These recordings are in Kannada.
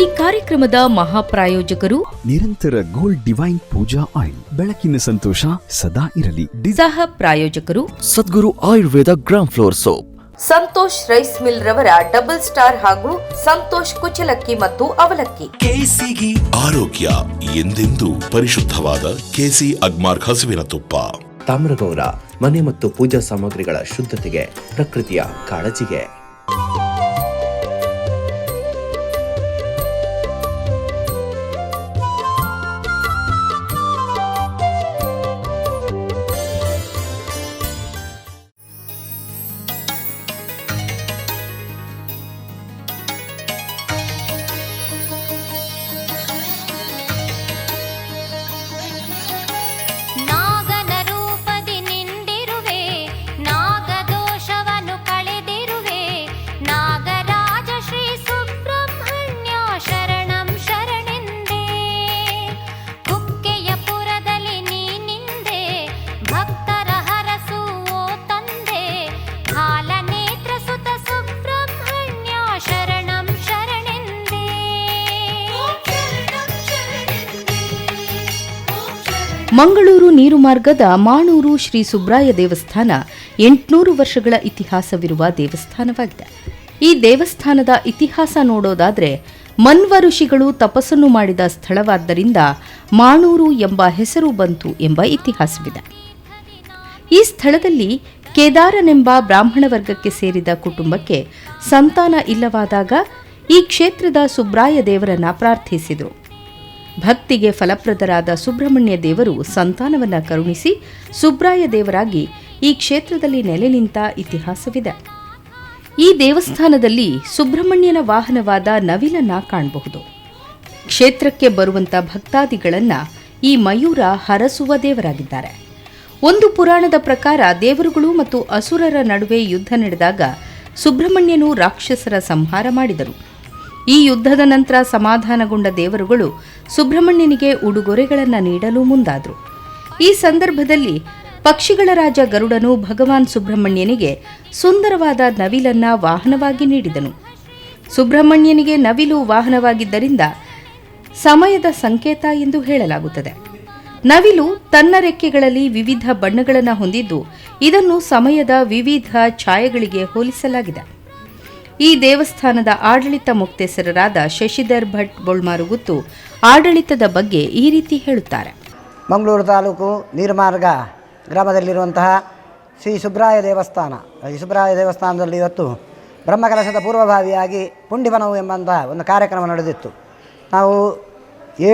ಈ ಕಾರ್ಯಕ್ರಮದ ಮಹಾಪ್ರಾಯೋಜಕರು ನಿರಂತರ ಗೋಲ್ಡ್ ಡಿವೈನ್ ಪೂಜಾ ಆಯಿಲ್, ಬೆಳಕಿನ ಸಂತೋಷ ಸದಾ ಇರಲಿ. ಸಹ ಪ್ರಾಯೋಜಕರು Sadguru Ayurveda gram flour soap, Santosh rice mill ರವರ ಡಬಲ್ ಸ್ಟಾರ್ ಹಾಗೂ ಸಂತೋಷ್ ಕುಚಲಕ್ಕಿ ಮತ್ತು ಅವಲಕ್ಕಿ. ಕೆಸಿಗಿ ಆರೋಗ್ಯ ಎಂದೆಂದೂ ಪರಿಶುದ್ಧವಾದ ಕೆಸಿ ಅಗ್ಮಾರ್ಕ್ ಹಸುವಿನ ತುಪ್ಪ. ತಾಮ್ರಗೌಡ ಮನೆ ಮತ್ತು ಪೂಜಾ ಸಾಮಗ್ರಿಗಳ ಶುದ್ಧತೆಗೆ, ಪ್ರಕೃತಿಯ ಕಾಳಜಿಗೆ. ಮಂಗಳೂರು ನೀರು ಮಾರ್ಗದ ಮಾಣೂರು ಶ್ರೀ ಸುಬ್ರಾಯ ದೇವಸ್ಥಾನ 800 ವರ್ಷಗಳ ಇತಿಹಾಸವಿರುವ ದೇವಸ್ಥಾನವಾಗಿದೆ. ಈ ದೇವಸ್ಥಾನದ ಇತಿಹಾಸ ನೋಡೋದಾದ್ರೆ ಮನ್ವ ಋಷಿಗಳು ತಪಸ್ಸನ್ನು ಮಾಡಿದ ಸ್ಥಳವಾದ್ದರಿಂದ ಮಾಣೂರು ಎಂಬ ಹೆಸರು ಬಂತು ಎಂಬ ಇತಿಹಾಸವಿದೆ. ಈ ಸ್ಥಳದಲ್ಲಿ ಕೇದಾರನೆಂಬ ಬ್ರಾಹ್ಮಣ ವರ್ಗಕ್ಕೆ ಸೇರಿದ ಕುಟುಂಬಕ್ಕೆ ಸಂತಾನ ಇಲ್ಲವಾದಾಗ ಈ ಕ್ಷೇತ್ರದ ಸುಬ್ರಾಯ ದೇವರನ್ನ ಪ್ರಾರ್ಥಿಸಿದರು. ಭಕ್ತಿಗೆ ಫಲಪ್ರದರಾದ ಸುಬ್ರಹ್ಮಣ್ಯ ದೇವರು ಸಂತಾನವನ್ನ ಕರುಣಿಸಿ ಸುಬ್ರಾಯ ದೇವರಾಗಿ ಈ ಕ್ಷೇತ್ರದಲ್ಲಿ ನೆಲೆ ನಿಂತ ಇತಿಹಾಸವಿದೆ. ಈ ದೇವಸ್ಥಾನದಲ್ಲಿ ಸುಬ್ರಹ್ಮಣ್ಯನ ವಾಹನವಾದ ನವಿಲನ್ನ ಕಾಣಬಹುದು. ಕ್ಷೇತ್ರಕ್ಕೆ ಬರುವಂತ ಭಕ್ತಾದಿಗಳನ್ನ ಈ ಮಯೂರ ಹರಸುವ ದೇವರಾಗಿದ್ದಾರೆ. ಒಂದು ಪುರಾಣದ ಪ್ರಕಾರ ದೇವರುಗಳು ಮತ್ತು ಅಸುರರ ನಡುವೆ ಯುದ್ಧ ನಡೆದಾಗ ಸುಬ್ರಹ್ಮಣ್ಯನು ರಾಕ್ಷಸರ ಸಂಹಾರ ಮಾಡಿದರು. ಈ ಯುದ್ಧದ ನಂತರ ಸಮಾಧಾನಗೊಂಡ ದೇವರುಗಳು ಸುಬ್ರಹ್ಮಣ್ಯನಿಗೆ ಉಡುಗೊರೆಗಳನ್ನು ನೀಡಲು ಮುಂದಾದರು. ಈ ಸಂದರ್ಭದಲ್ಲಿ ಪಕ್ಷಿಗಳ ರಾಜ ಗರುಡನು ಭಗವಾನ್ ಸುಬ್ರಹ್ಮಣ್ಯನಿಗೆ ಸುಂದರವಾದ ನವಿಲನ್ನ ವಾಹನವಾಗಿ ನೀಡಿದನು. ಸುಬ್ರಹ್ಮಣ್ಯನಿಗೆ ನವಿಲು ವಾಹನವಾಗಿದ್ದರಿಂದ ಸಮಯದ ಸಂಕೇತ ಎಂದು ಹೇಳಲಾಗುತ್ತದೆ. ನವಿಲು ತನ್ನ ರೆಕ್ಕೆಗಳಲ್ಲಿ ವಿವಿಧ ಬಣ್ಣಗಳನ್ನು ಹೊಂದಿದ್ದು ಇದನ್ನು ಸಮಯದ ವಿವಿಧ ಛಾಯೆಗಳಿಗೆ ಹೋಲಿಸಲಾಗಿದೆ. ಈ ದೇವಸ್ಥಾನದ ಆಡಳಿತ ಮುಕ್ತೇಸರರಾದ ಶಶಿಧರ್ ಭಟ್ ಬೊಳ್ಮಾರುಗುತ್ತು ಆಡಳಿತದ ಬಗ್ಗೆ ಈ ರೀತಿ ಹೇಳುತ್ತಾರೆ. ಮಂಗಳೂರು ತಾಲೂಕು ನೀರುಮಾರ್ಗ ಗ್ರಾಮದಲ್ಲಿರುವಂತಹ ಶ್ರೀ ಸುಬ್ರಾಯ ದೇವಸ್ಥಾನ. ಈ ಸುಬ್ರಾಯ ದೇವಸ್ಥಾನದಲ್ಲಿ ಇವತ್ತು ಬ್ರಹ್ಮಕಲಶದ ಪೂರ್ವಭಾವಿಯಾಗಿ ಪುಂಡಿಬನವು ಎಂಬಂಥ ಒಂದು ಕಾರ್ಯಕ್ರಮ ನಡೆದಿತ್ತು. ನಾವು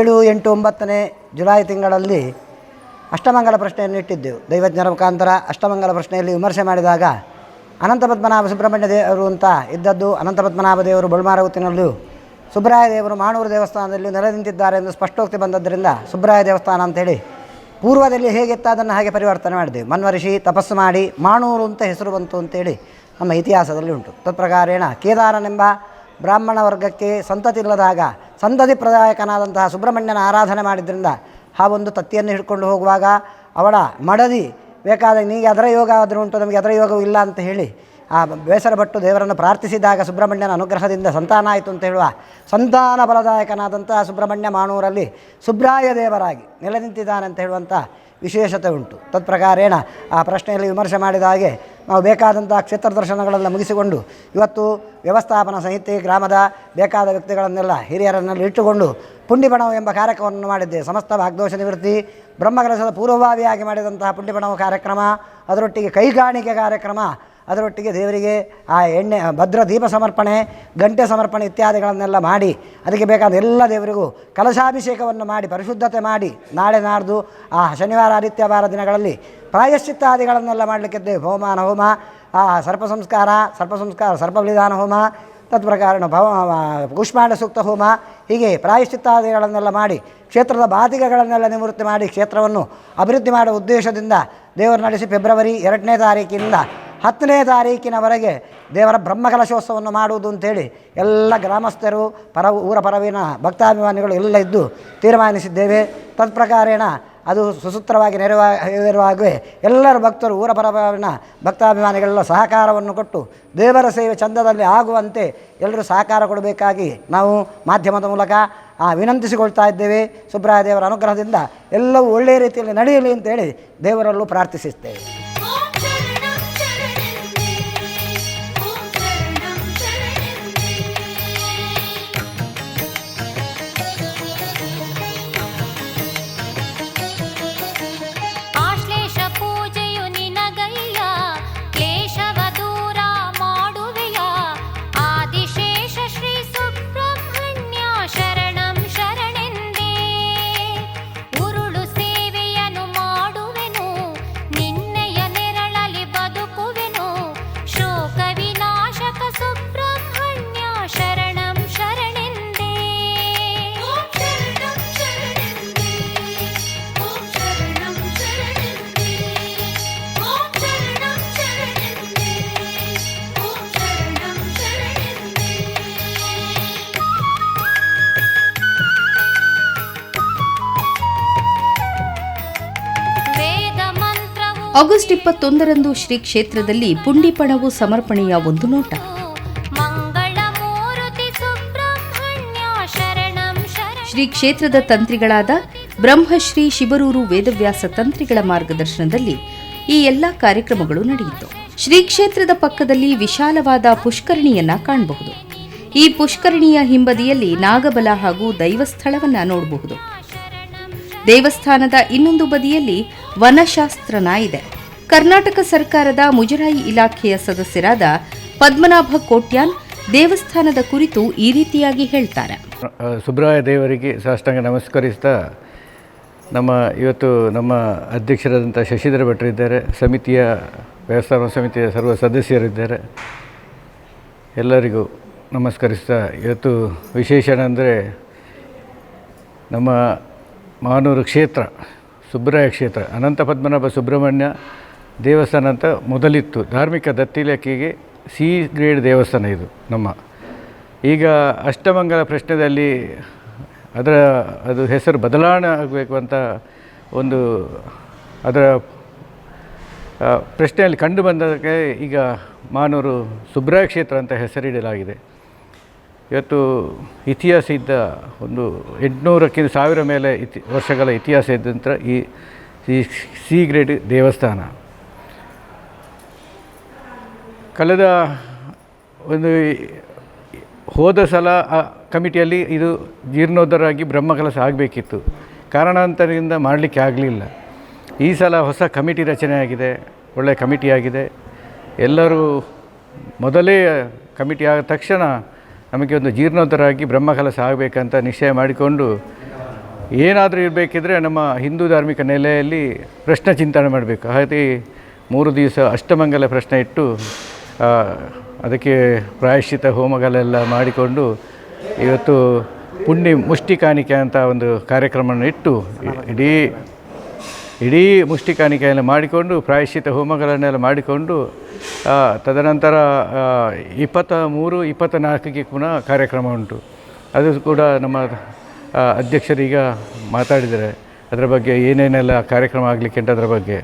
7, 8, 9ನೇ ಜುಲೈ ತಿಂಗಳಲ್ಲಿ ಅಷ್ಟಮಂಗಲ ಪ್ರಶ್ನೆಯನ್ನು ಇಟ್ಟಿದ್ದೆವು. ದೈವಜ್ಞರ ಮುಖಾಂತರ ಅಷ್ಟಮಂಗಲ ಪ್ರಶ್ನೆಯಲ್ಲಿ ವಿಮರ್ಶೆ ಮಾಡಿದಾಗ ಅನಂತ ಪದ್ಮನಾಭ ಸುಬ್ರಹ್ಮಣ್ಯ ದೇವರು ಅಂತ ಇದ್ದದ್ದು ಅನಂತ ಪದ್ಮನಾಭ ದೇವರು ಬೊಳ್ಮಾರುಗುತ್ತಿನಲ್ಲೂ ಸುಬ್ರಾಯ ದೇವರು ಮಾಣೂರು ದೇವಸ್ಥಾನದಲ್ಲಿ ನೆಲೆ ನಿಂತಿದ್ದಾರೆ ಎಂದು ಸ್ಪಷ್ಟೋಕ್ತಿ ಬಂದದ್ದರಿಂದ ಸುಬ್ರಾಯ ದೇವಸ್ಥಾನ ಅಂಥೇಳಿ ಪೂರ್ವದಲ್ಲಿ ಹೇಗಿತ್ತು ಅದನ್ನು ಹಾಗೆ ಪರಿವರ್ತನೆ ಮಾಡಿದೆವು. ಮನ್ವ ಋಷಿ ತಪಸ್ಸು ಮಾಡಿ ಮಾಣೂರು ಅಂತ ಹೆಸರು ಬಂತು ಅಂತೇಳಿ ನಮ್ಮ ಇತಿಹಾಸದಲ್ಲಿ ಉಂಟು. ತತ್ಪ್ರಕಾರೇಣ ಕೇದಾರನೆಂಬ ಬ್ರಾಹ್ಮಣ ವರ್ಗಕ್ಕೆ ಸಂತತಿ ಇಲ್ಲದಾಗ ಸಂತತಿ ಪ್ರದಾಯಕನಾದಂತಹ ಸುಬ್ರಹ್ಮಣ್ಯನ ಆರಾಧನೆ ಮಾಡಿದ್ರಿಂದ ಆ ಒಂದು ತತ್ತಿಯನ್ನು ಹಿಡ್ಕೊಂಡು ಹೋಗುವಾಗ ಅವಳ ಮಡದಿ ಬೇಕಾದಾಗ ನೀಗೆ ಅದರ ಯೋಗ ಆದರೂ ಉಂಟು, ನಮಗೆ ಅದರ ಯೋಗವೂ ಇಲ್ಲ ಅಂತ ಹೇಳಿ ಆ ಬೇಸರಪಟ್ಟು ದೇವರನ್ನು ಪ್ರಾರ್ಥಿಸಿದಾಗ ಸುಬ್ರಹ್ಮಣ್ಯನ ಅನುಗ್ರಹದಿಂದ ಸಂತಾನ ಆಯಿತು ಅಂತ ಹೇಳುವ ಸಂತಾನ ಫಲದಾಯಕನಾದಂಥ ಸುಬ್ರಹ್ಮಣ್ಯ ಮಾಣೂರಲ್ಲಿ ಸುಬ್ರಾಯ ದೇವರಾಗಿ ನೆಲೆ ನಿಂತಿದ್ದಾನೆ ಅಂತ ಹೇಳುವಂಥ ವಿಶೇಷತೆ ಉಂಟು. ತತ್ಪ್ರಕಾರೇಣ ಆ ಪ್ರಶ್ನೆಯಲ್ಲಿ ವಿಮರ್ಶೆ ಮಾಡಿದ ಹಾಗೆ ನಾವು ಬೇಕಾದಂಥ ಕ್ಷೇತ್ರ ದರ್ಶನಗಳೆಲ್ಲ ಮುಗಿಸಿಕೊಂಡು ಇವತ್ತು ವ್ಯವಸ್ಥಾಪನಾ ಸಮಿತಿ ಗ್ರಾಮದ ಬೇಕಾದ ವ್ಯಕ್ತಿಗಳನ್ನೆಲ್ಲ ಹಿರಿಯರನ್ನೆಲ್ಲ ಇಟ್ಟುಕೊಂಡು ಪುಂಡಿಬಣವು ಎಂಬ ಕಾರ್ಯಕ್ರಮವನ್ನು ಮಾಡಿದ್ದೆ. ಸಮಸ್ತ ಭಾಗ್ದೋಷ ನಿವೃತ್ತಿ ಬ್ರಹ್ಮಕಲಶದ ಪೂರ್ವಭಾವಿಯಾಗಿ ಮಾಡಿದಂತಹ ಪುಂಡಿಬಣವು ಕಾರ್ಯಕ್ರಮ, ಅದರೊಟ್ಟಿಗೆ ಕೈಗಾಣಿಕೆ ಕಾರ್ಯಕ್ರಮ, ಅದರೊಟ್ಟಿಗೆ ದೇವರಿಗೆ ಆ ಎಣ್ಣೆ ಭದ್ರ ದೀಪ ಸಮರ್ಪಣೆ, ಗಂಟೆ ಸಮರ್ಪಣೆ ಇತ್ಯಾದಿಗಳನ್ನೆಲ್ಲ ಮಾಡಿ ಅದಕ್ಕೆ ಬೇಕಾದ ಎಲ್ಲ ದೇವರಿಗೂ ಕಲಶಾಭಿಷೇಕವನ್ನು ಮಾಡಿ ಪರಿಶುದ್ಧತೆ ಮಾಡಿ ನಾಳೆ ನಾಡ್ದು ಆ ಶನಿವಾರ ಆದಿತ್ಯವಾರ ದಿನಗಳಲ್ಲಿ ಪ್ರಾಯಶ್ಚಿತ್ತಾದಿಗಳನ್ನೆಲ್ಲ ಮಾಡಲಿಕ್ಕಿದ್ದೇವೆ. ಹೋಮಾನ ಹೋಮ, ಆ ಸರ್ಪ ಸಂಸ್ಕಾರ, ಸರ್ಪ ಬಲಿದಾನ ಹೋಮ, ತತ್ಪ್ರಕಾರ ಕೂಷ್ಮಾಂಡ ಸೂಕ್ತ ಹೋಮ, ಹೀಗೆ ಪ್ರಾಯಶ್ಚಿತ್ತಾದಿಗಳನ್ನೆಲ್ಲ ಮಾಡಿ ಕ್ಷೇತ್ರದ ಬಾಧಿಕೆಗಳನ್ನೆಲ್ಲ ನಿವೃತ್ತಿ ಮಾಡಿ ಕ್ಷೇತ್ರವನ್ನು ಅಭಿವೃದ್ಧಿ ಮಾಡುವ ಉದ್ದೇಶದಿಂದ ದೇವರು ನಡೆಸಿ ಫೆಬ್ರವರಿ 2ನೇ ತಾರೀಕಿನಿಂದ 10ನೇ ತಾರೀಕಿನವರೆಗೆ ದೇವರ ಬ್ರಹ್ಮಕಲಶೋತ್ಸವವನ್ನು ಮಾಡುವುದು ಅಂತೇಳಿ ಎಲ್ಲ ಗ್ರಾಮಸ್ಥರು ಊರ ಪರವಿನ ಭಕ್ತಾಭಿಮಾನಿಗಳು ಎಲ್ಲ ಇದ್ದು ತೀರ್ಮಾನಿಸಿದ್ದೇವೆ. ತತ್ಪ್ರಕಾರೇಣ ಅದು ಸುಸೂತ್ರವಾಗಿ ನೆರವೇರುವಾಗಲೇ ಎಲ್ಲರ ಭಕ್ತರು ಊರ ಪರಬಾರಿನ ಭಕ್ತಾಭಿಮಾನಿಗಳೆಲ್ಲ ಸಹಕಾರವನ್ನು ಕೊಟ್ಟು ದೇವರ ಸೇವೆ ಚಂದದಲ್ಲಿ ಆಗುವಂತೆ ಎಲ್ಲರೂ ಸಹಕಾರ ಕೊಡಬೇಕಾಗಿ ನಾವು ಮಾಧ್ಯಮದ ಮೂಲಕ ವಿನಂತಿಸಿಕೊಳ್ತಾ ಇದ್ದೇವೆ. ಸುಬ್ರಾಯ ದೇವರ ಅನುಗ್ರಹದಿಂದ ಎಲ್ಲವೂ ಒಳ್ಳೆಯ ರೀತಿಯಲ್ಲಿ ನಡೆಯಲಿ ಅಂತೇಳಿ ದೇವರಲ್ಲೂ ಪ್ರಾರ್ಥಿಸುತ್ತೇವೆ. ಆಗಸ್ಟ್ 21ರಂದು ಶ್ರೀ ಕ್ಷೇತ್ರದಲ್ಲಿ ಪುಂಡಿಪಣವು ಸಮರ್ಪಣೆಯ ಒಂದು ನೋಟ. ಶ್ರೀ ಕ್ಷೇತ್ರದ ತಂತ್ರಿಗಳಾದ ಬ್ರಹ್ಮಶ್ರೀ ಶಿಬರೂರು ವೇದವ್ಯಾಸ ತಂತ್ರಿಗಳ ಮಾರ್ಗದರ್ಶನದಲ್ಲಿ ಈ ಎಲ್ಲಾ ಕಾರ್ಯಕ್ರಮಗಳು ನಡೆಯಿತು. ಶ್ರೀ ಕ್ಷೇತ್ರದ ಪಕ್ಕದಲ್ಲಿ ವಿಶಾಲವಾದ ಪುಷ್ಕರಣಿಯನ್ನ ಕಾಣಬಹುದು. ಈ ಪುಷ್ಕರಣಿಯ ಹಿಂಬದಿಯಲ್ಲಿ ನಾಗಬಲ ಹಾಗೂ ದೈವಸ್ಥಳವನ್ನ ನೋಡಬಹುದು. ದೇವಸ್ಥಾನದ ಇನ್ನೊಂದು ಬದಿಯಲ್ಲಿ ವನಶಾಸ್ತ್ರನ ಇದೆ. ಕರ್ನಾಟಕ ಸರ್ಕಾರದ ಮುಜರಾಯಿ ಇಲಾಖೆಯ ಸದಸ್ಯರಾದ ಪದ್ಮನಾಭ ಕೋಟ್ಯಾನ್ ದೇವಸ್ಥಾನದ ಕುರಿತು ಈ ರೀತಿಯಾಗಿ ಹೇಳ್ತಾರೆ. ಸುಬ್ರಾಯ ದೇವರಿಗೆ ಸಾಷ್ಟಾಂಗ ನಮಸ್ಕರಿಸ್ತಾ ಇವತ್ತು ನಮ್ಮ ಅಧ್ಯಕ್ಷರಾದಂಥ ಶಶಿಧರ ಭಟ್ರಿದ್ದಾರೆ, ಸಮಿತಿಯ ವ್ಯವಸ್ಥಾಪನಾ ಸಮಿತಿಯ ಸರ್ವ ಸದಸ್ಯರಿದ್ದಾರೆ, ಎಲ್ಲರಿಗೂ ನಮಸ್ಕರಿಸ್ತಾ ಇವತ್ತು ವಿಶೇಷ ಅಂದರೆ ನಮ್ಮ ಮಾನೂರು ಕ್ಷೇತ್ರ ಸುಬ್ರಾಯ ಕ್ಷೇತ್ರ ಅನಂತ ಪದ್ಮನಾಭ ಸುಬ್ರಹ್ಮಣ್ಯ ದೇವಸ್ಥಾನ ಅಂತ ಮೊದಲಿತ್ತು. ಧಾರ್ಮಿಕ ದತ್ತಿ ಇಲಾಖೆಗೆ ಸಿ ಗ್ರೇಡ್ ದೇವಸ್ಥಾನ ಇದು ನಮ್ಮ. ಈಗ ಅಷ್ಟಮಂಗಲ ಪ್ರಶ್ನೆಯಲ್ಲಿ ಅದು ಹೆಸರು ಬದಲಾವಣೆ ಆಗಬೇಕು ಅಂತ ಒಂದು ಅದರ ಪ್ರಶ್ನೆಯಲ್ಲಿ ಕಂಡು ಬಂದಕ್ಕೆ ಈಗ ಮಾನೂರು ಸುಬ್ರಾಯ ಕ್ಷೇತ್ರ ಅಂತ ಹೆಸರಿಡಲಾಗಿದೆ. ಇವತ್ತು ಇತಿಹಾಸ ಇದ್ದ ಒಂದು 800ಕ್ಕಿಂತ 1000 ಮೇಲೆ ವರ್ಷಗಳ ಇತಿಹಾಸ ಇದ್ದಂಥ ಈ ಸಿ ಗ್ರೇಡ್ ದೇವಸ್ಥಾನ ಕಳೆದ ಒಂದು ಹೋದ ಸಲ ಕಮಿಟಿಯಲ್ಲಿ ಇದು ಜೀರ್ಣೋದ್ಧಾರ ಆಗಿ ಬ್ರಹ್ಮಕಲಶ ಆಗಬೇಕಿತ್ತು. ಕಾರಣಾಂತರದಿಂದ ಮಾಡಲಿಕ್ಕೆ ಆಗಲಿಲ್ಲ. ಈ ಸಲ ಹೊಸ ಕಮಿಟಿ ರಚನೆ ಆಗಿದೆ, ಒಳ್ಳೆಯ ಕಮಿಟಿ ಆಗಿದೆ. ಎಲ್ಲರೂ ಮೊದಲೇ ಕಮಿಟಿ ಆದ ತಕ್ಷಣ ನಮಗೆ ಒಂದು ಜೀರ್ಣೋದ್ಧಾರ ಆಗಿ ಬ್ರಹ್ಮಕಲಶ ಆಗಬೇಕಂತ ನಿಶ್ಚಯ ಮಾಡಿಕೊಂಡು ಏನಾದರೂ ಇರಬೇಕಿದ್ರೆ ನಮ್ಮ ಹಿಂದೂ ಧಾರ್ಮಿಕ ನೆಲೆಯಲ್ಲಿ ಪ್ರಶ್ನೆ ಚಿಂತನೆ ಮಾಡಬೇಕು. ಹಾಗೆ 3 ದಿವಸ ಅಷ್ಟಮಂಗಲ ಪ್ರಶ್ನೆ ಇಟ್ಟು ಅದಕ್ಕೆ ಪ್ರಾಯಶ್ಚಿತ ಹೋಮಗಳೆಲ್ಲ ಮಾಡಿಕೊಂಡು ಇವತ್ತು ಮುಷ್ಟಿ ಕಾಣಿಕೆ ಅಂತ ಒಂದು ಕಾರ್ಯಕ್ರಮವನ್ನು ಇಟ್ಟು ಇಡೀ ಮುಷ್ಟಿ ಕಾಣಿಕೆಯನ್ನು ಮಾಡಿಕೊಂಡು ಪ್ರಾಯಶ್ಚಿತ ಹೋಮಗಳನ್ನೆಲ್ಲ ಮಾಡಿಕೊಂಡು ತದನಂತರ 23, 24ಕ್ಕೆ ಪುನಃ ಕಾರ್ಯಕ್ರಮ ಉಂಟು. ಅದು ಕೂಡ ನಮ್ಮ ಅಧ್ಯಕ್ಷರೀಗ ಮಾತಾಡಿದರೆ ಅದರ ಬಗ್ಗೆ ಏನೇನೆಲ್ಲ ಕಾರ್ಯಕ್ರಮ ಆಗಲಿಕ್ಕೆ ಉಂಟು ಅದರ ಬಗ್ಗೆ.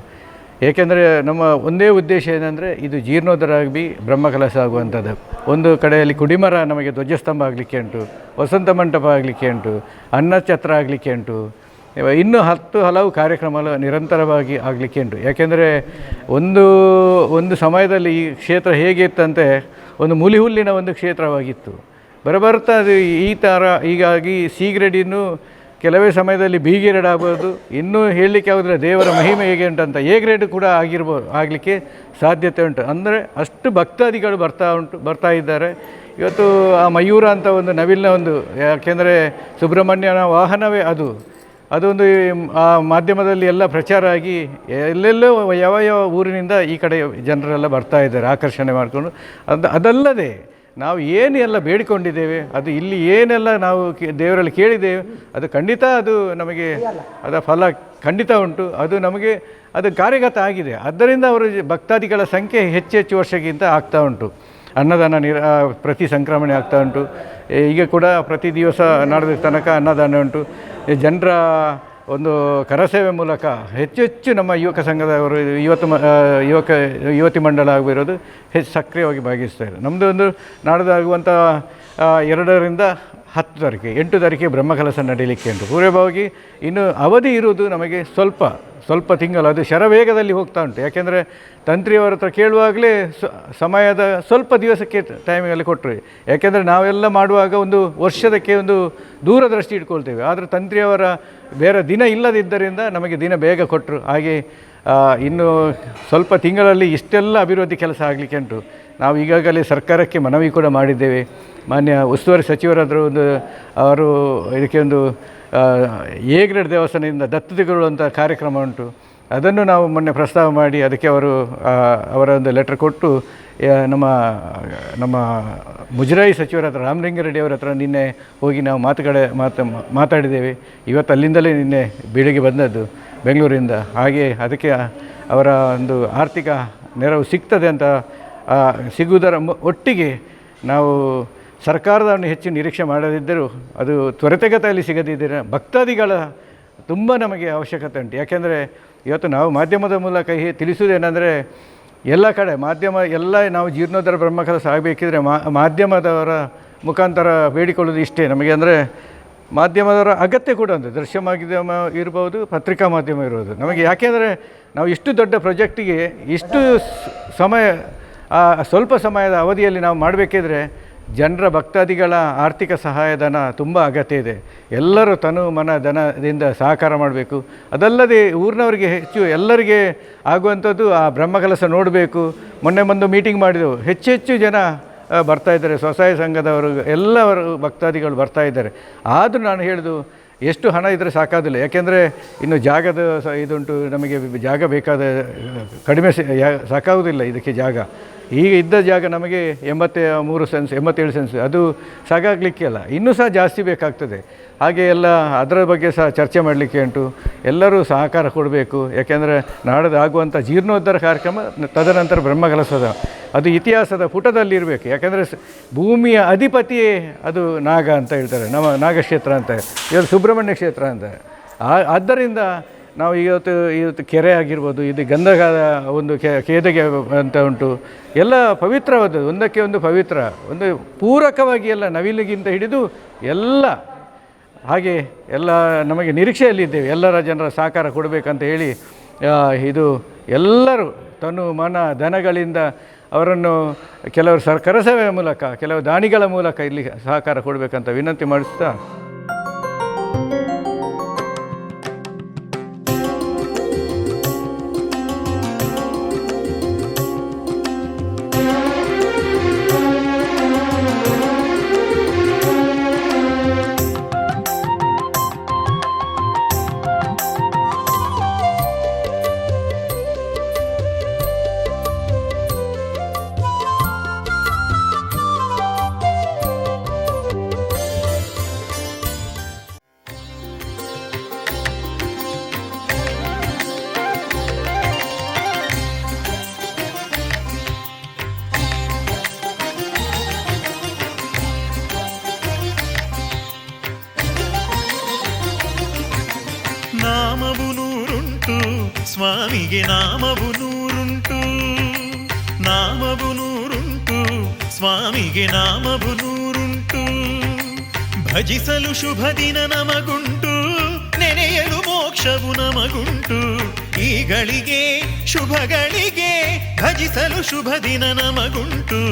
ಏಕೆಂದರೆ ನಮ್ಮ ಒಂದೇ ಉದ್ದೇಶ ಏನಂದರೆ ಇದು ಜೀರ್ಣೋದ್ಧಾರ ಆಗಿ ಬ್ರಹ್ಮಕಲಶ ಆಗುವಂಥದ್ದು. ಒಂದು ಕಡೆಯಲ್ಲಿ ಕುಡಿಮರ ನಮಗೆ ಧ್ವಜಸ್ತಂಭ ಆಗಲಿಕ್ಕೆ ಉಂಟು, ವಸಂತ ಮಂಟಪ ಆಗಲಿಕ್ಕೆ ಉಂಟು, ಅನ್ನಛತ್ರ ಆಗಲಿಕ್ಕೆ ಉಂಟು, ಇನ್ನೂ ಹಲವು ಕಾರ್ಯಕ್ರಮಗಳು ನಿರಂತರವಾಗಿ ಆಗಲಿಕ್ಕೆ ಉಂಟು. ಯಾಕೆಂದರೆ ಒಂದು ಸಮಯದಲ್ಲಿ ಈ ಕ್ಷೇತ್ರ ಹೇಗೆ ಇತ್ತಂತೆ ಒಂದು ಹುಲ್ಲಿನ ಒಂದು ಕ್ಷೇತ್ರವಾಗಿತ್ತು. ಬರಬರ್ತಾ ಅದು ಈ ಥರ ಹೀಗಾಗಿ ಸಿ ಗ್ರೇಡ್ ಇನ್ನೂ ಕೆಲವೇ ಸಮಯದಲ್ಲಿ ಬಿ ಗ್ರೇಡ್ ಆಗ್ಬೋದು. ಇನ್ನೂ ಹೇಳಲಿಕ್ಕೆ ಯಾವುದ್ರೆ ದೇವರ ಮಹಿಮೆ ಹೇಗೆ ಉಂಟಂತ ಎ ಗ್ರೇಡ್ ಕೂಡ ಆಗಲಿಕ್ಕೆ ಸಾಧ್ಯತೆ ಉಂಟು. ಅಂದರೆ ಅಷ್ಟು ಭಕ್ತಾದಿಗಳು ಬರ್ತಾ ಇದ್ದಾರೆ. ಇವತ್ತು ಆ ಮಯೂರ ಅಂತ ಒಂದು ನವಿಲಿನ ಒಂದು, ಯಾಕೆಂದರೆ ಸುಬ್ರಹ್ಮಣ್ಯನ ವಾಹನವೇ ಅದೊಂದು ಆ ಮಾಧ್ಯಮದಲ್ಲಿ ಎಲ್ಲ ಪ್ರಚಾರ ಆಗಿ ಎಲ್ಲೆಲ್ಲೋ ಯಾವ ಊರಿನಿಂದ ಈ ಕಡೆ ಜನರೆಲ್ಲ ಬರ್ತಾ ಇದ್ದಾರೆ ಆಕರ್ಷಣೆ ಮಾಡಿಕೊಂಡು. ಅದಲ್ಲದೆ ನಾವು ಏನೆಲ್ಲ ಬೇಡಿಕೊಂಡಿದ್ದೇವೆ, ಅದು ಇಲ್ಲಿ ಏನೆಲ್ಲ ನಾವು ದೇವರಲ್ಲಿ ಕೇಳಿದ್ದೇವೆ, ಅದು ಖಂಡಿತ ಅದು ನಮಗೆ ಅದರ ಫಲ ಖಂಡಿತ ಉಂಟು. ಅದು ನಮಗೆ ಅದು ಕಾರ್ಯಗತ ಆಗಿದೆ. ಆದ್ದರಿಂದ ಅವರು ಭಕ್ತಾದಿಗಳ ಸಂಖ್ಯೆ ಹೆಚ್ಚು ವರ್ಷಕ್ಕಿಂತ ಆಗ್ತಾ ಉಂಟು. ಅನ್ನದಾನ ಪ್ರತಿ ಸಂಕ್ರಮಣೆ ಆಗ್ತಾ ಉಂಟು. ಈಗ ಕೂಡ ಪ್ರತಿ ದಿವಸ ನಾಡಿದ ತನಕ ಅನ್ನದಾನ ಉಂಟು. ಜನರ ಒಂದು ಕರಸೇವೆ ಮೂಲಕ ಹೆಚ್ಚೆಚ್ಚು ನಮ್ಮ ಯುವಕ ಸಂಘದವರು ಯುವತಿ ಮಂಡಳ ಆಗಿರೋದು ಹೆಚ್ಚು ಸಕ್ರಿಯವಾಗಿ ಭಾಗಿಸ್ತಾರೆ. ನಮ್ಮದು ಒಂದು ನಾಡ್ದಾಗುವಂಥ 2ರಿಂದ 10 ತಾರೀಕು 8 ತಾರೀಕಿಗೆ ಬ್ರಹ್ಮಕಲಶ ನಡೀಲಿಕ್ಕೆ ಉಂಟು. ಪೂರ್ವಭಾವಿ ಇನ್ನು ಅವಧಿ ಇರುವುದು ನಮಗೆ ಸ್ವಲ್ಪ ತಿಂಗಳು, ಅದು ಶರವೇಗದಲ್ಲಿ ಹೋಗ್ತಾ ಉಂಟು. ಯಾಕೆಂದರೆ ತಂತ್ರಿಯವರ ಹತ್ರ ಕೇಳುವಾಗಲೇ ಸಮಯದ ಸ್ವಲ್ಪ ದಿವಸಕ್ಕೆ ಟೈಮಿಂಗಲ್ಲಿ ಕೊಟ್ಟರು. ಯಾಕೆಂದರೆ ನಾವೆಲ್ಲ ಮಾಡುವಾಗ ಒಂದು ವರ್ಷದಕ್ಕೆ ಒಂದು ದೂರದೃಷ್ಟಿ ಇಟ್ಕೊಳ್ತೇವೆ. ಆದರೆ ತಂತ್ರಿಯವರ ಬೇರೆ ದಿನ ಇಲ್ಲದಿದ್ದರಿಂದ ನಮಗೆ ದಿನ ಬೇಗ ಕೊಟ್ಟರು. ಹಾಗೆ ಇನ್ನು ಸ್ವಲ್ಪ ತಿಂಗಳಲ್ಲಿ ಇಷ್ಟೆಲ್ಲ ಅಭಿವೃದ್ಧಿ ಕೆಲಸ ಆಗಲಿಕ್ಕೆ ಉಂಟು. ನಾವು ಈಗಾಗಲೇ ಸರ್ಕಾರಕ್ಕೆ ಮನವಿ ಕೂಡ ಮಾಡಿದ್ದೇವೆ. ಮಾನ್ಯ ಉಸ್ತುವಾರಿ ಸಚಿವರಾದರೂ ಅವರು ಇದಕ್ಕೆ ಒಂದು ಎ ಗ್ರೇಡ್ ದೇವಸ್ಥಾನದಿಂದ ದತ್ತು ತೆಗೊಳ್ಳುವಂಥ ಕಾರ್ಯಕ್ರಮ ಉಂಟು. ಅದನ್ನು ನಾವು ಮೊನ್ನೆ ಪ್ರಸ್ತಾವ ಮಾಡಿ ಅದಕ್ಕೆ ಅವರ ಒಂದು ಲೆಟರ್ ಕೊಟ್ಟು ನಮ್ಮ ಮುಜರಾಯಿ ಸಚಿವರ ಹತ್ರ ರಾಮಲಿಂಗಾರೆಡ್ಡಿ ಅವರ ಹತ್ರ ನಿನ್ನೆ ಹೋಗಿ ನಾವು ಮಾತಾಡಿದ್ದೇವೆ. ಇವತ್ತು ಅಲ್ಲಿಂದಲೇ ನಿನ್ನೆ ಬೆಳಿಗ್ಗೆ ಬಂದದ್ದು ಬೆಂಗಳೂರಿಂದ. ಹಾಗೆ ಅದಕ್ಕೆ ಅವರ ಒಂದು ಆರ್ಥಿಕ ನೆರವು ಸಿಗ್ತದೆ ಅಂತ ಸಿಗುವುದರ ಒಟ್ಟಿಗೆ ನಾವು ಸರ್ಕಾರದವನ್ನು ಹೆಚ್ಚು ನಿರೀಕ್ಷೆ ಮಾಡದಿದ್ದರೂ ಅದು ತ್ವರಿತಗತಿಯಲ್ಲಿ ಸಿಗದಿದ್ದರೆ ಭಕ್ತಾದಿಗಳ ತುಂಬ ನಮಗೆ ಅವಶ್ಯಕತೆ ಉಂಟು. ಯಾಕೆಂದರೆ ಇವತ್ತು ನಾವು ಮಾಧ್ಯಮದ ಮೂಲಕ ತಿಳಿಸುವುದೇನೆಂದರೆ ಎಲ್ಲ ಕಡೆ ಎಲ್ಲ ನಾವು ಜೀರ್ಣೋದ್ಧಾರ ಬ್ರಹ್ಮಕಲಶ ಆಗಬೇಕಿದ್ರೆ ಮಾಧ್ಯಮದವರ ಮುಖಾಂತರ ಬೇಡಿಕೊಳ್ಳೋದು ಇಷ್ಟೇ ನಮಗೆ. ಅಂದರೆ ಮಾಧ್ಯಮದವರ ಅಗತ್ಯ ಕೂಡ ಒಂದು ದೃಶ್ಯ ಮಾಧ್ಯಮ ಇರ್ಬೋದು, ಪತ್ರಿಕಾ ಮಾಧ್ಯಮ ಇರ್ಬೋದು ನಮಗೆ. ಯಾಕೆಂದರೆ ನಾವು ಇಷ್ಟು ದೊಡ್ಡ ಪ್ರಾಜೆಕ್ಟಿಗೆ ಇಷ್ಟು ಸಮಯ ಸ್ವಲ್ಪ ಸಮಯದ ಅವಧಿಯಲ್ಲಿ ನಾವು ಮಾಡಬೇಕಿದ್ರೆ ಜನರ ಭಕ್ತಾದಿಗಳ ಆರ್ಥಿಕ ಸಹಾಯಧನ ತುಂಬ ಅಗತ್ಯ ಇದೆ. ಎಲ್ಲರೂ ತನು ಮನ ಧನದಿಂದ ಸಹಕಾರ ಮಾಡಬೇಕು. ಅದಲ್ಲದೆ ಊರಿನವರಿಗೆ ಹೆಚ್ಚು ಎಲ್ಲರಿಗೆ ಆಗುವಂಥದ್ದು ಆ ಬ್ರಹ್ಮಕಲಶ ನೋಡಬೇಕು. ಮೊನ್ನೆ ಒಂದು ಮೀಟಿಂಗ್ ಮಾಡಿದೆವು, ಹೆಚ್ಚೆಚ್ಚು ಜನ ಬರ್ತಾಯಿದ್ದಾರೆ, ಸ್ವಸಹಾಯ ಸಂಘದವರು ಎಲ್ಲವರು ಭಕ್ತಾದಿಗಳು ಬರ್ತಾಯಿದ್ದಾರೆ. ಆದರೂ ನಾನು ಹೇಳೋದು ಎಷ್ಟು ಹಣ ಇದ್ದರೆ ಸಾಕಾದಿಲ್ಲ. ಯಾಕೆಂದರೆ ಇನ್ನು ಜಾಗದ ಇದುಂಟು, ನಮಗೆ ಜಾಗ ಬೇಕಾದ ಕಡಿಮೆ ಸಾಕಾಗುವುದಿಲ್ಲ ಇದಕ್ಕೆ ಜಾಗ. ಈಗ ಇದ್ದ ಜಾಗ ನಮಗೆ 83 ಸೆನ್ಸ್ 77 ಸೆನ್ಸ್ ಅದು ಸಾಕಾಗಲಿಕ್ಕೆ ಅಲ್ಲ, ಇನ್ನೂ ಸಹ ಜಾಸ್ತಿ ಬೇಕಾಗ್ತದೆ. ಹಾಗೆ ಎಲ್ಲ ಅದರ ಬಗ್ಗೆ ಸಹ ಚರ್ಚೆ ಮಾಡಲಿಕ್ಕೆ ಉಂಟು. ಎಲ್ಲರೂ ಸಹಕಾರ ಕೊಡಬೇಕು. ಯಾಕೆಂದರೆ ನಾಡದು ಆಗುವಂಥ ಜೀರ್ಣೋದ್ಧಾರ ಕಾರ್ಯಕ್ರಮ ತದನಂತರ ಬ್ರಹ್ಮಕಲಶದ ಅದು ಇತಿಹಾಸದ ಪುಟದಲ್ಲಿ ಇರಬೇಕು. ಯಾಕೆಂದರೆ ಭೂಮಿಯ ಅಧಿಪತಿಯೇ ಅದು ನಾಗ ಅಂತ ಹೇಳ್ತಾರೆ, ನಮ್ಮ ನಾಗಕ್ಷೇತ್ರ ಅಂತ, ಇವತ್ತು ಸುಬ್ರಹ್ಮಣ್ಯ ಕ್ಷೇತ್ರ ಅಂತ. ಆದ್ದರಿಂದ ನಾವು ಇವತ್ತು ಕೆರೆ ಆಗಿರ್ಬೋದು, ಇದು ಗಂಧಗಾದ ಒಂದು ಕೇದಗೆ ಅಂತ ಉಂಟು, ಎಲ್ಲ ಪವಿತ್ರವಾದದ್ದು, ಒಂದಕ್ಕೆ ಒಂದು ಪವಿತ್ರ, ಒಂದು ಪೂರಕವಾಗಿ ಎಲ್ಲ ನವಿಲಿಗಿಂತ ಹಿಡಿದು ಎಲ್ಲ ಹಾಗೆ ಎಲ್ಲ ನಮಗೆ ನಿರೀಕ್ಷೆಯಲ್ಲಿದ್ದೇವೆ. ಎಲ್ಲರ ಜನರ ಸಹಕಾರ ಕೊಡಬೇಕಂತ ಹೇಳಿ ಇದು ಎಲ್ಲರೂ ತನು ಮನ ಧನಗಳಿಂದ ಅವರನ್ನು ಕೆಲವರು ಕರಸೇವೆಯ ಮೂಲಕ, ಕೆಲವು ದಾನಿಗಳ ಮೂಲಕ ಇಲ್ಲಿ ಸಹಕಾರ ಕೊಡಬೇಕಂತ ವಿನಂತಿ ಮಾಡಿಸ್ತಾ ನಾಮವು ನೂರುಂಟು ಸ್ವಾಮಿಗೆ, ನಾಮವು ನೂರುಂಟು, ನಾಮವು ನೂರುಂಟು ಸ್ವಾಮಿಗೆ, ನಾಮವು ನೂರುಂಟು. ಭಜಿಸಲು ಶುಭ ದಿನ ನಮಗುಂಟು, ನೆನೆಯಲು ಮೋಕ್ಷವು ನಮಗುಂಟು. ಈಗಳಿಗೆ ಶುಭಗಳಿಗೆ ಭಜಿಸಲು ಶುಭ ದಿನ ನಮಗುಂಟು.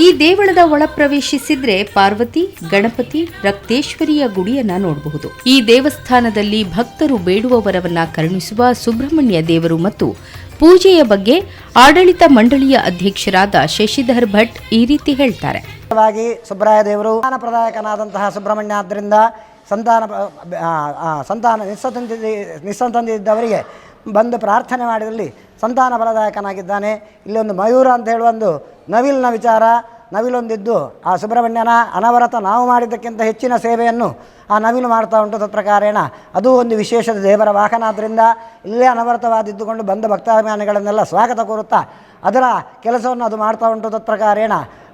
ಈ ದೇವಳದ ಒಳ ಪ್ರವೇಶಿಸಿದ್ರೆ ಪಾರ್ವತಿ, ಗಣಪತಿ, ರಕ್ತೇಶ್ವರಿಯ ಗುಡಿಯನ್ನ ನೋಡಬಹುದು. ಈ ದೇವಸ್ಥಾನದಲ್ಲಿ ಭಕ್ತರು ಬೇಡುವ ವರವನ್ನ ಕರುಣಿಸುವ ಸುಬ್ರಹ್ಮಣ್ಯ ದೇವರು ಮತ್ತು ಪೂಜೆಯ ಬಗ್ಗೆ ಆಡಳಿತ ಮಂಡಳಿಯ ಅಧ್ಯಕ್ಷರಾದ ಶಶಿಧರ್ ಭಟ್ ಈ ರೀತಿ ಹೇಳ್ತಾರೆ. ಸುಬ್ರಾಯ ದೇವರು ಪ್ರದಾಯಕನಾದಂತಹ ಸುಬ್ರಹ್ಮಣ್ಯ ಆದ್ದರಿಂದ ಸಂತಾನ ನಿಸ್ಸಂತಾನದಿದ್ದವರಿಗೆ ಬಂದು ಪ್ರಾರ್ಥನೆ ಮಾಡಿದಲ್ಲಿ ಸಂತಾನ ಫಲದಾಯಕನಾಗಿದ್ದಾನೆ. ಇಲ್ಲಿ ಒಂದು ಮಯೂರ ಅಂತ ಹೇಳುವ ಒಂದು ನವಿಲಿನ ವಿಚಾರ, ನವಿಲೊಂದಿದ್ದು ಆ ಸುಬ್ರಹ್ಮಣ್ಯನ ಅನವರತ ನಾವು ಮಾಡಿದ್ದಕ್ಕಿಂತ ಹೆಚ್ಚಿನ ಸೇವೆಯನ್ನು ಆ ನವಿಲು ಮಾಡ್ತಾ ಉಂಟು. ತತ್ಪ್ರಕಾರೇಣ ಅದು ಒಂದು ವಿಶೇಷದ ದೇವರ ವಾಹನ. ಆದ್ದರಿಂದ ಇಲ್ಲೇ ಅನವರತವಾದಿದ್ದುಕೊಂಡು ಬಂದ ಭಕ್ತಾಭಿಮಾನಿಗಳನ್ನೆಲ್ಲ ಸ್ವಾಗತ ಕೋರುತ್ತಾ ಅದರ ಕೆಲಸವನ್ನು ಅದು ಮಾಡ್ತಾ ಉಂಟು. ತತ್ಪ್ರಕಾರೇಣ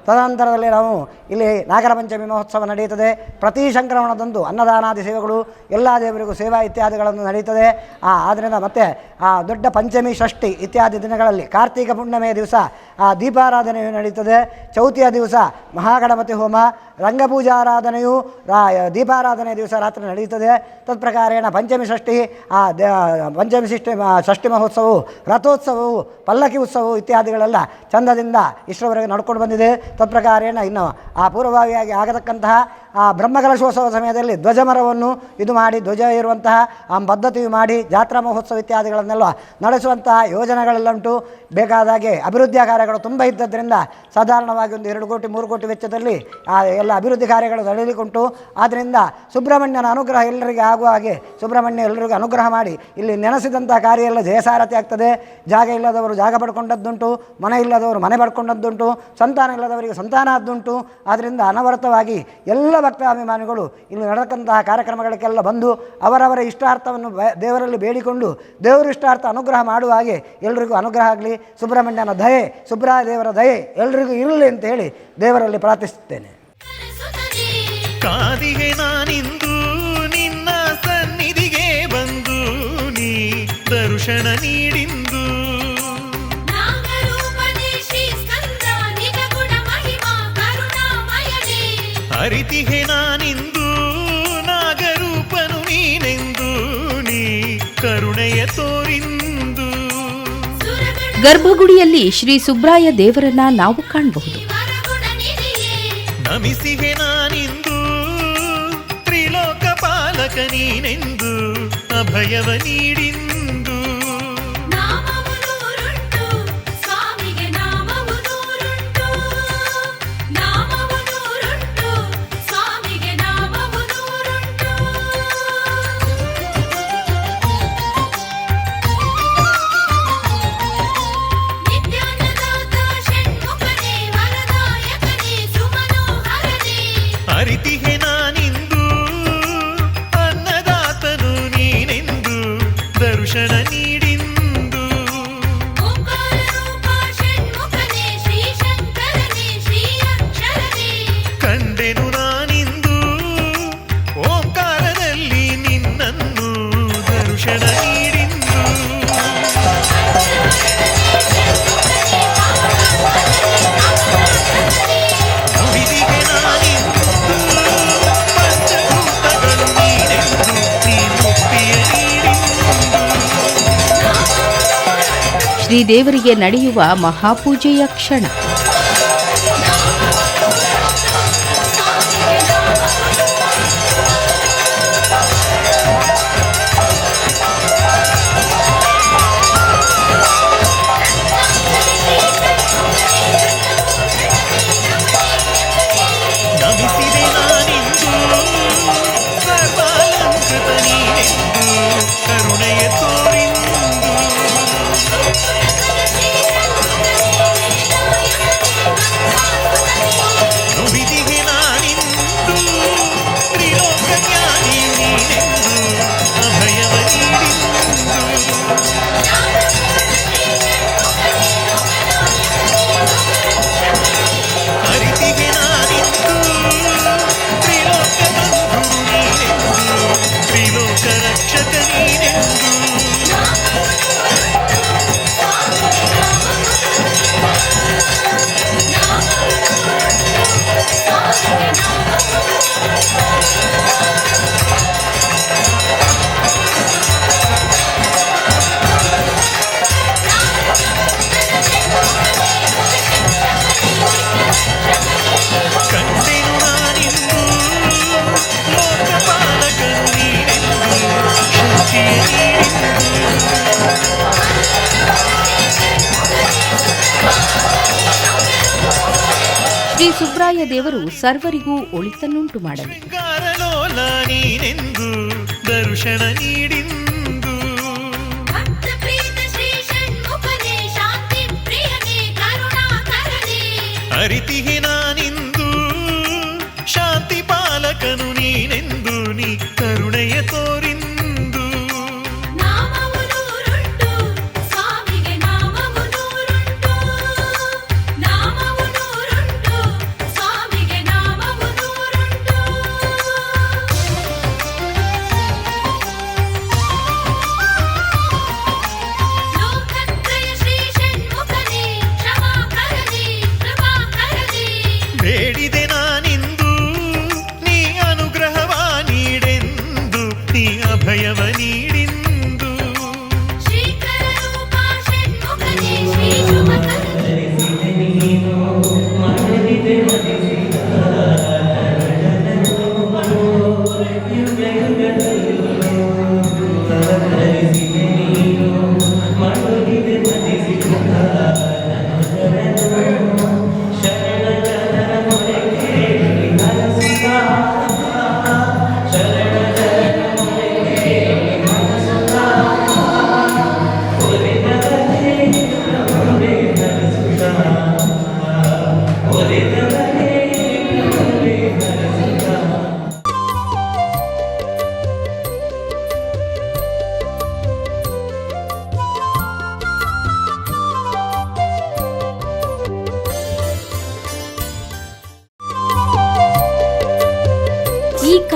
ತದನಂತರದಲ್ಲಿ ನಾವು ಇಲ್ಲಿ ನಾಗರ ಪಂಚಮಿ ಮಹೋತ್ಸವ ನಡೆಯುತ್ತದೆ. ಪ್ರತಿ ಸಂಕ್ರಮಣದಂದು ಅನ್ನದಾನಾದಿ ಸೇವೆಗಳು ಎಲ್ಲ ದೇವರಿಗೂ ಸೇವಾ ಇತ್ಯಾದಿಗಳನ್ನು ನಡೆಯುತ್ತದೆ. ಆದ್ದರಿಂದ ಮತ್ತೆ ದೊಡ್ಡ ಪಂಚಮಿ, ಷಷ್ಠಿ ಇತ್ಯಾದಿ ದಿನಗಳಲ್ಲಿ ಕಾರ್ತಿಕ ಪೂರ್ಣಿಮೆಯ ದಿವಸ ದೀಪಾರಾಧನೆಯು ನಡೆಯುತ್ತದೆ. ಚೌತಿಯ ದಿವಸ ಮಹಾಗಣಪತಿ ಹೋಮ, ರಂಗಪೂಜಾರಾಧನೆಯು ದೀಪಾರಾಧನೆಯ ದಿವಸ ರಾತ್ರಿ ನಡೆಯುತ್ತದೆ. ತತ್ಪ್ರಕಾರೇಣ ಪಂಚಮಿ ಷಷ್ಠಿ ಷಷ್ಠಿ ಮಹೋತ್ಸವವು, ರಥೋತ್ಸವವು, ಪಲ್ಲಕ್ಕಿ ಉತ್ಸವವು ಇತ್ಯಾದಿಗಳೆಲ್ಲ ಚಂದದಿಂದ ಇಷ್ಟರವರೆಗೆ ನಡ್ಕೊಂಡು ಬಂದಿದೆ. ತತ್ಪ್ರಕಾರೇಣ ಇನ್ನು ಪೂರ್ವಭಾವಿಯಾಗಿ ಆಗತಕ್ಕಂತಹ ಬ್ರಹ್ಮಕಲಶೋತ್ಸವ ಸಮಯದಲ್ಲಿ ಧ್ವಜಮರವನ್ನು ಇದು ಮಾಡಿ ಧ್ವಜ ಇರುವಂತಹ ಪದ್ಧತಿಯು ಮಾಡಿ ಜಾತ್ರಾ ಮಹೋತ್ಸವ ಇತ್ಯಾದಿಗಳನ್ನೆಲ್ಲ ನಡೆಸುವಂತಹ ಯೋಜನೆಗಳೆಲ್ಲ ಉಂಟು. ಬೇಕಾದಾಗೆ ಅಭಿವೃದ್ಧಿಯ ಕಾರ್ಯಗಳು ತುಂಬ ಇದ್ದದ್ದರಿಂದ ಸಾಧಾರಣವಾಗಿ ಒಂದು 2 ಕೋಟಿ 3 ಕೋಟಿ ವೆಚ್ಚದಲ್ಲಿ ಎಲ್ಲ ಅಭಿವೃದ್ಧಿ ಕಾರ್ಯಗಳು ನಡೆಯಲಿಕ್ಕುಂಟು. ಆದ್ದರಿಂದ ಸುಬ್ರಹ್ಮಣ್ಯನ ಅನುಗ್ರಹ ಎಲ್ಲರಿಗೆ ಆಗುವ ಹಾಗೆ ಸುಬ್ರಹ್ಮಣ್ಯ ಎಲ್ಲರಿಗೂ ಅನುಗ್ರಹ ಮಾಡಿ ಇಲ್ಲಿ ನೆನೆಸಿದಂಥ ಕಾರ್ಯ ಎಲ್ಲ ಜಯಸಾರಥಿ ಆಗ್ತದೆ. ಜಾಗ ಇಲ್ಲದವರು ಜಾಗ ಪಡ್ಕೊಂಡದ್ದುಂಟು, ಮನೆ ಇಲ್ಲದವರು ಮನೆ ಪಡ್ಕೊಂಡದ್ದುಂಟು, ಸಂತಾನ ಇಲ್ಲದವರಿಗೆ ಸಂತಾನ ಆದ್ದುಂಟು. ಆದ್ದರಿಂದ ಅನವರತವಾಗಿ ಎಲ್ಲ ಭಕ್ತಾಭಿಮಾನಿಗಳು ಇಲ್ಲಿ ನಡೆತಕ್ಕಂತಹ ಕಾರ್ಯಕ್ರಮಗಳಿಗೆಲ್ಲ ಬಂದು ಅವರವರ ಇಷ್ಟಾರ್ಥವನ್ನು ದೇವರಲ್ಲಿ ಬೇಡಿಕೊಂಡು ದೇವರು ಇಷ್ಟಾರ್ಥ ಅನುಗ್ರಹ ಮಾಡುವ ಹಾಗೆ ಎಲ್ರಿಗೂ ಅನುಗ್ರಹ ಆಗಲಿ. ಸುಬ್ರಹ್ಮಣ್ಯನ ದಯೆ, ಸುಬ್ರಾಯ ದೇವರ ದಯೆ ಎಲ್ರಿಗೂ ಇರಲಿ ಅಂತ ಹೇಳಿ ದೇವರಲ್ಲಿ ಪ್ರಾರ್ಥಿಸುತ್ತೇನೆ. ಕಾದಿಗೆ ನಾನಿಂದು ನಿನ್ನ ಸನ್ನಿಧಿಗೆ ಬಂದು ನೀ ದರ್ಶನ ನೀಡಿಂದು ಅರಿತಿಗೆ ನಾನಿಂದು ನಾಗರೂಪನು ನೀನೆಂದು ನೀ ಕರುಣೆಯ ತೋರಿಂದು. ಗರ್ಭಗುಡಿಯಲ್ಲಿ ಶ್ರೀ ಸುಬ್ರಾಯ ದೇವರನ್ನ ನಾವು ಕಾಣಬಹುದು. ನಮಿಸಿಗೆ ನಾನಿಂದು ತ್ರಿಲೋಕ ಪಾಲಕ ನೀನೆಂದು ಅಭಯವ ನೀಡಿಂದು. ಅರಿತಿಗೆ ನಾನಿಂದು ಅನ್ನದಾತನು ನೀನೆಂದು ದರ್ಶನ ನೀಡಿಂದು. ಕಂಡೆನು ನಾನಿಂದು ಓಂಕಾರದಲ್ಲಿ ನಿನ್ನನ್ನು ದರ್ಶನ ನೀಡಿಂದು. ನುಡಿದಿಗೆ ನಾನಿಂದು ಪಂಚಭೂತಗಳು ನೀನೆಂದು ನೀ ಮುಕ್ತಿಯ ನೀಡಿಂದು. ಶ್ರೀದೇವರಿಗೆ ನಡೆಯುವ ಮಹಾಪೂಜೆಯ ಕ್ಷಣ. ನಮಿಸಿದೆ ನಾನಿಂದು ಸರ್ವಾಲಂಕೃತ ನೀನೆಂದು ಕರುಣೆಯ ತೋರಿಂದು. ನುಡಿದಿಗೆ ನಾನಿಂದು ತ್ರಿಲೋಕ ಜ್ಞಾನಿ ನೀನೆಂದು ಅಭಯವ ನೀಡಿಂದು. ಅರಿತಿಗೆ ನಾನಿಂದು ತ್ರಿಲೋಕ ಬಂಧು ನೀನೆಂದು ತ್ರಿಲೋಕ ರಕ್ಷಕ ನೀನೆಂದು. ಕಂಡೆನು ನಾನಿಂದು ಲೋಕಪಾಲಕನು ನೀನೆಂದು ಶಕ್ತಿಯ ನೀಡಿಂದು. ಶ್ರೀ ಸುಬ್ರಾಯ ದೇವರು ಸರ್ವರಿಗೂ ಒಳಿತನ್ನುಂಟು ಮಾಡಲಿ. ಶೃಂಗಾರಲೋಲ ನೀನೆಂದು ದರ್ಶನ ನೀಡಿಂದು. ಅರಿತಿಗೆ ನಾನಿಂದು ಶಾಂತಿ ಪಾಲಕನು ನೀನೆಂದು ನೀ ಕರುಣೆಯ ತೋರಿಂದು.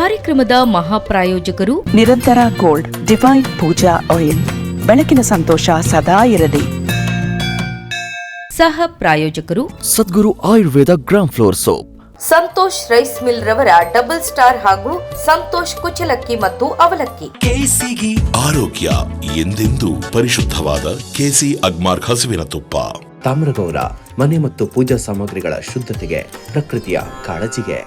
ಕಾರ್ಯಕ್ರಮದ ಮಹಾಪ್ರಾಯೋಜಕರು ನಿರಂತರ ಗೋಲ್ಡ್ ಡಿವೈನ್ ಪೂಜಾ ಆಯಿಲ್. ಬೆಳಕಿನ ಸಂತೋಷ ಸದಾ ಇರಲಿ. ಸಹ ಪ್ರಾಯೋಜಕರು Sadguru Ayurveda gram flour soap. Santosh rice mill ರವರ ಡಬಲ್ ಸ್ಟಾರ್ ಹಾಗೂ ಸಂತೋಷ್ ಕುಚಲಕ್ಕಿ ಮತ್ತು ಅವಲಕ್ಕಿ. ಆರೋಗ್ಯ ಎಂದೆಂದೂ ಪರಿಶುದ್ಧವಾದ ಕೆಸಿ ಅಗ್ಮಾರ್ಕ್ ಹಸುವಿನ ತುಪ್ಪ. ತಾಮ್ರಗೌಡ ಮನೆ ಮತ್ತು ಪೂಜಾ ಸಾಮಗ್ರಿಗಳ ಶುದ್ಧತೆಗೆ, ಪ್ರಕೃತಿಯ ಕಾಳಜಿಗೆ.